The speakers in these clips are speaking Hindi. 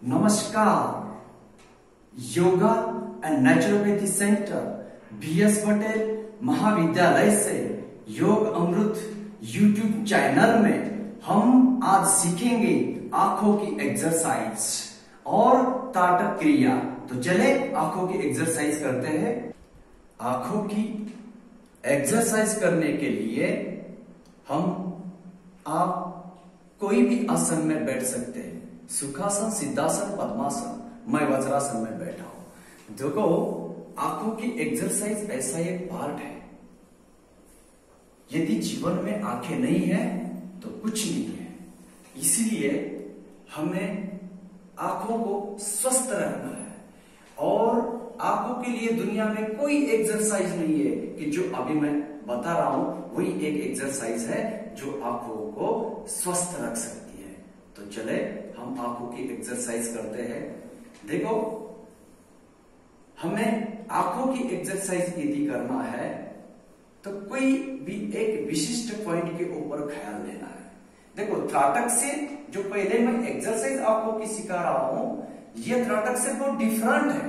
नमस्कार। Yoga and naturopathy centre BS Patel महाविद्यालय से योग अमृत यूट्यूब चैनल में हम आज सीखेंगे आंखों की एक्सरसाइज और ताड़क क्रिया। तो चले आंखों की एक्सरसाइज करते हैं। आंखों की एक्सरसाइज करने के लिए आप कोई भी आसन में बैठ सकते हैं। सुखासन, सिद्धासन, पद्मासन। मैं वज्रासन में बैठा हूं। देखो, आंखों की एक्सरसाइज ऐसा एक पार्ट है। यदि जीवन में आंखें नहीं है तो कुछ नहीं है। इसलिए हमें आंखों को स्वस्थ रखना है और आंखों के लिए दुनिया में कोई एक्सरसाइज नहीं है कि जो अभी मैं बता रहा हूं वही एक एक्सरसाइज है जो आंखों को स्वस्थ रख सकती है। तो चले हम आंखों की एक्सरसाइज करते हैं। देखो, हमें आंखों की एक्सरसाइज यदि करना है तो कोई भी एक विशिष्ट पॉइंट के ऊपर ख्याल देना है। देखो, त्राटक से जो पहले मैं एक्सरसाइज आपको की सिखा रहा हूं, यह त्राटक से बहुत डिफरेंट है।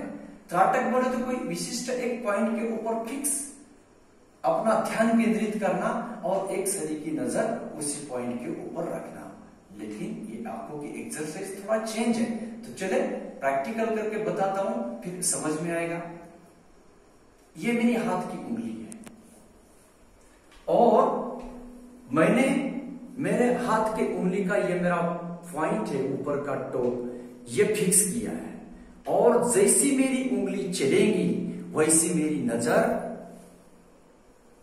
त्राटक बोले तो कोई विशिष्ट एक पॉइंट के ऊपर फिक्स अपना ध्यान केंद्रित करना और एक शरीर की नजर उसी पॉइंट के ऊपर रखना। लेकिन ये आंखों की एक्सरसाइज थोड़ा चेंज है। तो चले प्रैक्टिकल करके बताता हूं, फिर समझ में आएगा। ये मेरी हाथ की उंगली है और मैंने मेरे हाथ के उंगली का ये मेरा पॉइंट है, ऊपर का टोप, ये फिक्स किया है। और जैसी मेरी उंगली चलेगी वैसी मेरी नजर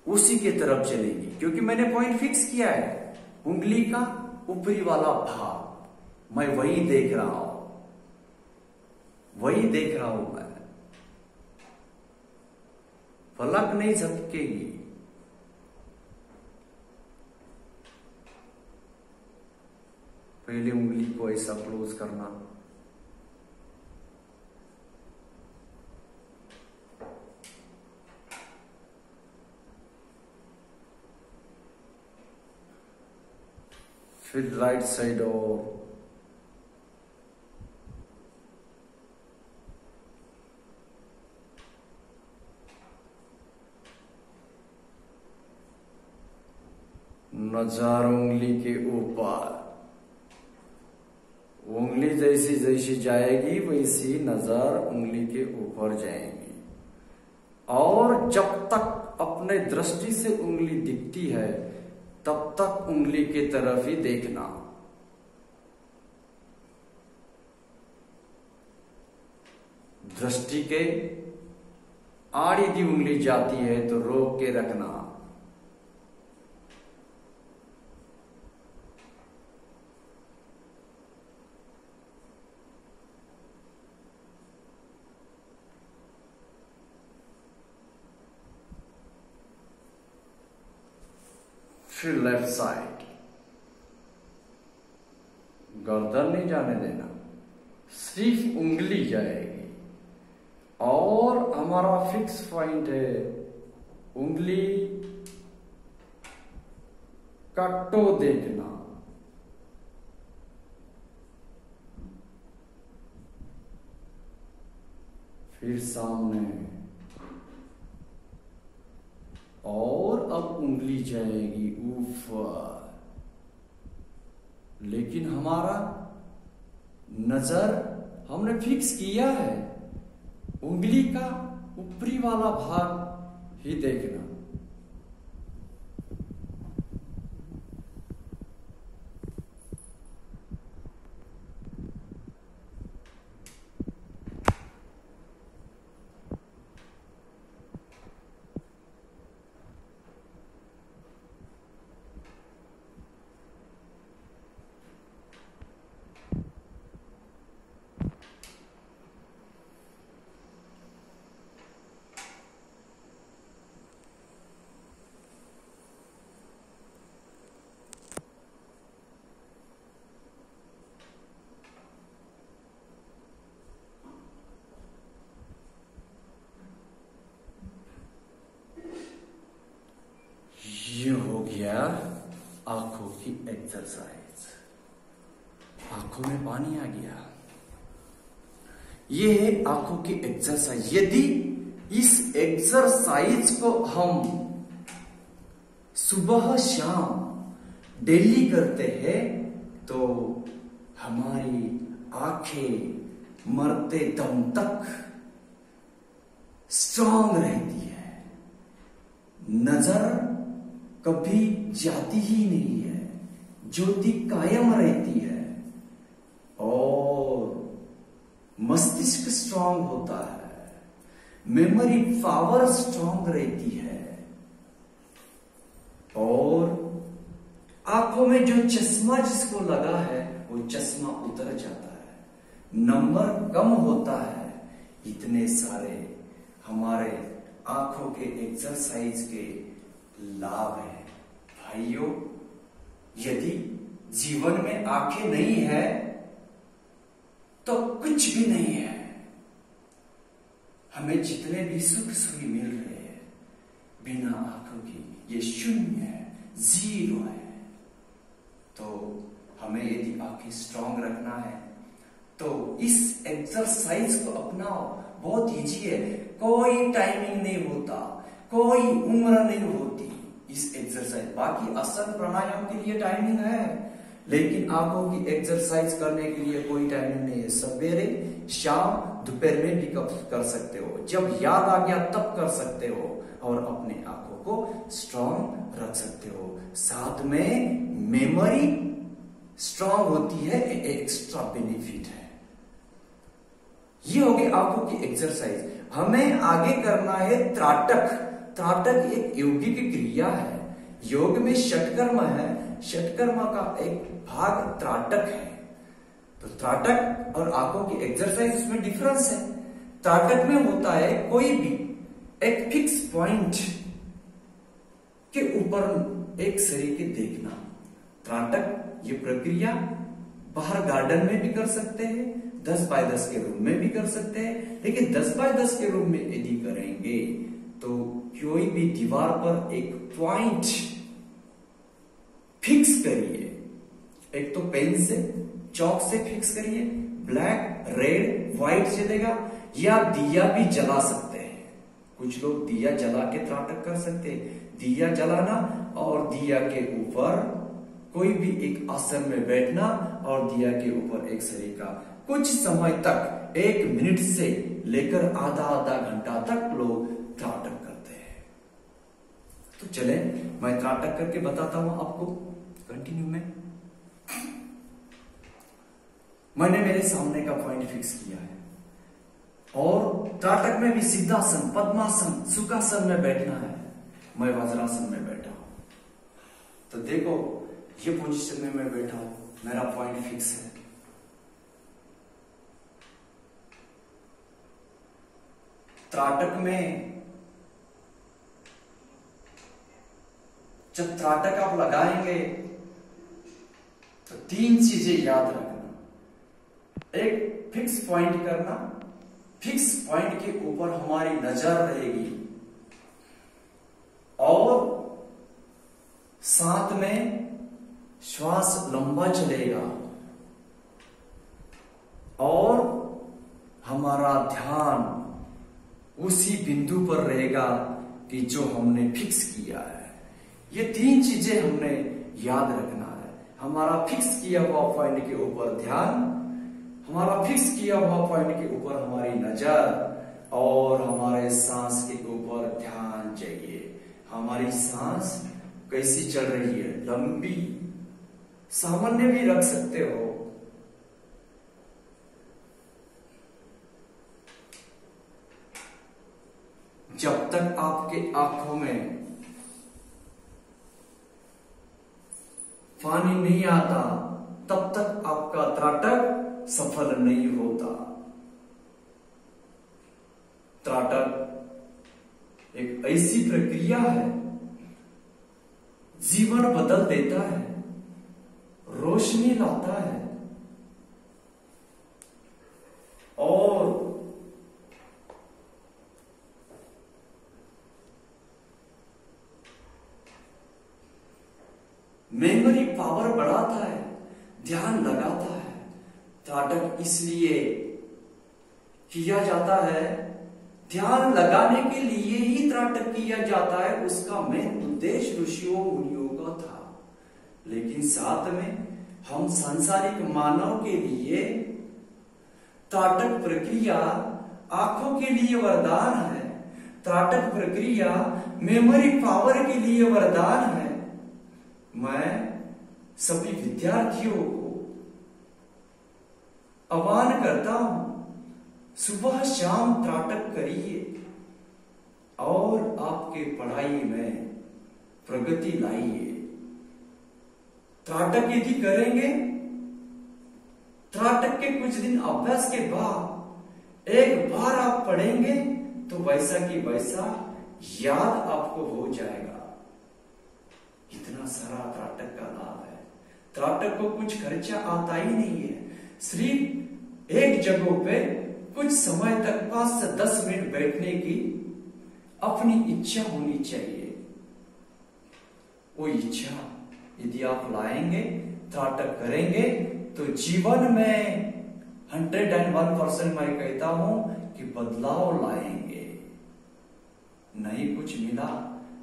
उसी के तरफ चलेगी, क्योंकि मैंने पॉइंट फिक्स किया है। उंगली का ऊपरी वाला भाग मैं वही देख रहा हूं, मैं। पलक नहीं झपकेगी। पहले उंगली को ऐसा क्लोज करना, फिर राइट साइड और नजर उंगली के ऊपर। उंगली जैसी जैसी जाएगी वैसी नजर उंगली के ऊपर जाएगी। और जब तक अपने दृष्टि से उंगली दिखती है तब तक उंगली की तरफ ही देखना। दृष्टि के आड़ यदि उंगली जाती है तो रोक के रखना। फिर लेफ्ट साइड, गर्दन नहीं जाने देना, सिर्फ उंगली जाएगी। और हमारा फिक्स पॉइंट है उंगली का टो देखना। फिर सामने, और अब उंगली जाएगी ऊपर। लेकिन हमारा नजर हमने फिक्स किया है उंगली का ऊपरी वाला भाग ही देखना। ये हो गया आंखों की एक्सरसाइज। आंखों में पानी आ गया। ये है आंखों की एक्सरसाइज। यदि इस एक्सरसाइज को हम सुबह शाम डेली करते हैं तो हमारी आंखें मरते दम तक स्ट्रांग रहती है, नजर कभी जाती ही नहीं है, ज्योति कायम रहती है और मस्तिष्क स्ट्रांग होता है, मेमोरी पावर स्ट्रांग रहती है और आंखों में जो चश्मा जिसको लगा है वो चश्मा उतर जाता है, नंबर कम होता है। इतने सारे हमारे आंखों के एक्सरसाइज के लाभ हैं भाइयों। यदि जीवन में आंखें नहीं है तो कुछ भी नहीं है। हमें जितने भी सुख सुख मिल रहे हैं बिना आंखों की ये शून्य है, जीरो है। तो हमें यदि आंखें स्ट्रांग रखना है तो इस एक्सरसाइज को अपनाओ। बहुत इजी है, कोई टाइमिंग नहीं होता, कोई उम्र नहीं होती इस एक्सरसाइज। बाकी आसन प्राणायाम के लिए टाइमिंग है, लेकिन आंखों की एक्सरसाइज करने के लिए कोई टाइमिंग नहीं है। सवेरे शाम दोपहर में भी कर सकते हो, जब याद आ गया तब कर सकते हो और अपने आंखों को स्ट्रांग रख सकते हो। साथ में मेमोरी स्ट्रांग होती है, एक्स्ट्रा बेनिफिट है। ये हो गई आंखों की एक्सरसाइज। हमें आगे करना है त्राटक। त्राटक एक यौगिक क्रिया है। योग में षटकर्म है, षटकर्म का एक भाग त्राटक है। तो त्राटक और आंखों की एक्सरसाइज इसमें डिफरेंस है। त्राटक में होता है कोई भी एक फिक्स पॉइंट के ऊपर एक शरीर के देखना। त्राटक ये प्रक्रिया बाहर गार्डन में भी कर सकते हैं, 10 बाय 10 के रूम में भी कर सकते हैं, लेकिन 10 बाय 10 के रूम में यदि करेंगे तो कोई भी दीवार पर एक पॉइंट फिक्स करिए। एक तो पेन से, चौक से फिक्स करिए, ब्लैक, रेड, व्हाइट चलेगा, या दिया भी जला सकते हैं। कुछ लोग दिया जला के त्राटक कर सकते हैं। दिया जलाना और दिया के ऊपर कोई भी एक आसन में बैठना और दिया के ऊपर एक शरीर का कुछ समय तक, 1 मिनट से लेकर आधा घंटा तक लोग त्राटक करते हैं। तो चले मैं त्राटक करके बताता हूं आपको। कंटिन्यू में मैंने मेरे सामने का पॉइंट फिक्स किया है और त्राटक में भी सिद्धासन, पद्मासन, सुखासन में बैठना है। मैं वज्रासन में बैठा हूं। तो देखो ये पोजीशन में मैं बैठा हूं, मेरा पॉइंट फिक्स है। त्राटक में जब त्राटक आप लगाएंगे तो 3 चीजें याद रखना। एक फिक्स पॉइंट करना, फिक्स पॉइंट के ऊपर हमारी नजर रहेगी और साथ में श्वास लंबा चलेगा और हमारा ध्यान उसी बिंदु पर रहेगा कि जो हमने फिक्स किया है। ये 3 चीजें हमने याद रखना है। हमारा फिक्स किया हुआ पॉइंट के ऊपर ध्यान, हमारा फिक्स किया हुआ पॉइंट के ऊपर हमारी नजर और हमारे सांस के ऊपर ध्यान चाहिए। हमारी सांस कैसी चल रही है, लंबी, सामान्य भी रख सकते हो। जब तक आपके आंखों में पानी नहीं आता तब तक आपका त्राटक सफल नहीं होता। त्राटक एक ऐसी प्रक्रिया है, जीवन बदल देता है, रोशनी लाता है और मेमोरी पावर बढ़ाता है, ध्यान लगाता है। त्राटक इसलिए किया जाता है, ध्यान लगाने के लिए ही त्राटक किया जाता है, उसका मेन उद्देश्य ऋषियों मुनियों का था। लेकिन साथ में हम सांसारिक मानव के लिए त्राटक प्रक्रिया आंखों के लिए वरदान है, त्राटक प्रक्रिया मेमोरी पावर के लिए वरदान है। मैं सभी विद्यार्थियों को आह्वान करता हूं, सुबह शाम त्राटक करिए और आपके पढ़ाई में प्रगति लाइए। त्राटक यदि करेंगे, त्राटक के कुछ दिन अभ्यास के बाद एक बार आप पढ़ेंगे तो वैसा की वैसा याद आपको हो जाएगा। इतना सारा त्राटक का लाभ है। त्राटक को कुछ खर्चा आता ही नहीं है, सिर्फ एक जगह पे कुछ समय तक 5 से 10 मिनट बैठने की अपनी इच्छा होनी चाहिए। वो इच्छा यदि आप लाएंगे, त्राटक करेंगे, तो जीवन में 101% मैं कहता हूं कि बदलाव लाएंगे। नहीं कुछ मिला,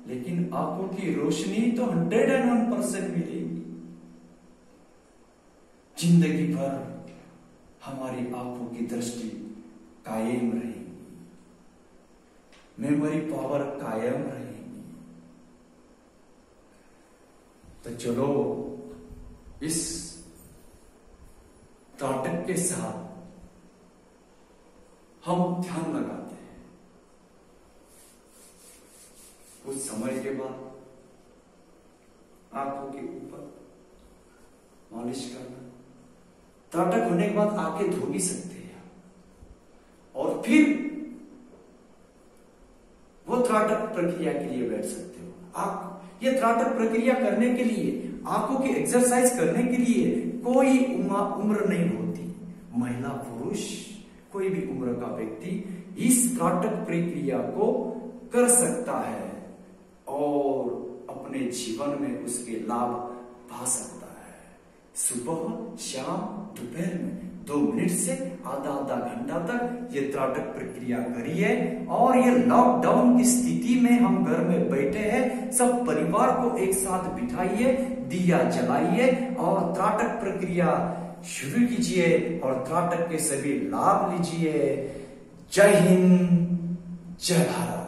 लेकिन आंखों की रोशनी तो 101% मिलेगी। जिंदगी भर हमारी आंखों की दृष्टि कायम रहेगी, मेमोरी पावर कायम रहेगी। तो चलो इस त्राटक के साथ हम ध्यान लगाते हैं। कुछ समय के बाद आंखों के ऊपर मालिश करना, त्राटक होने के बाद आंखें धो भी सकते हैं और फिर वो त्राटक प्रक्रिया के लिए बैठ सकते हो। आप ये त्राटक प्रक्रिया करने के लिए, आंखों की एक्सरसाइज करने के लिए कोई उम्र नहीं होती। महिला पुरुष कोई भी उम्र का व्यक्ति इस त्राटक प्रक्रिया को कर सकता है और अपने जीवन में उसके लाभ पा सकता है। सुबह शाम दोपहर में 2 मिनट से आधा घंटा तक ये त्राटक प्रक्रिया करिए। और ये लॉकडाउन की स्थिति में हम घर में बैठे हैं, सब परिवार को एक साथ बिठाइए, दिया जलाइए और त्राटक प्रक्रिया शुरू कीजिए और त्राटक के सभी लाभ लीजिए। जय हिंद, जय भारत।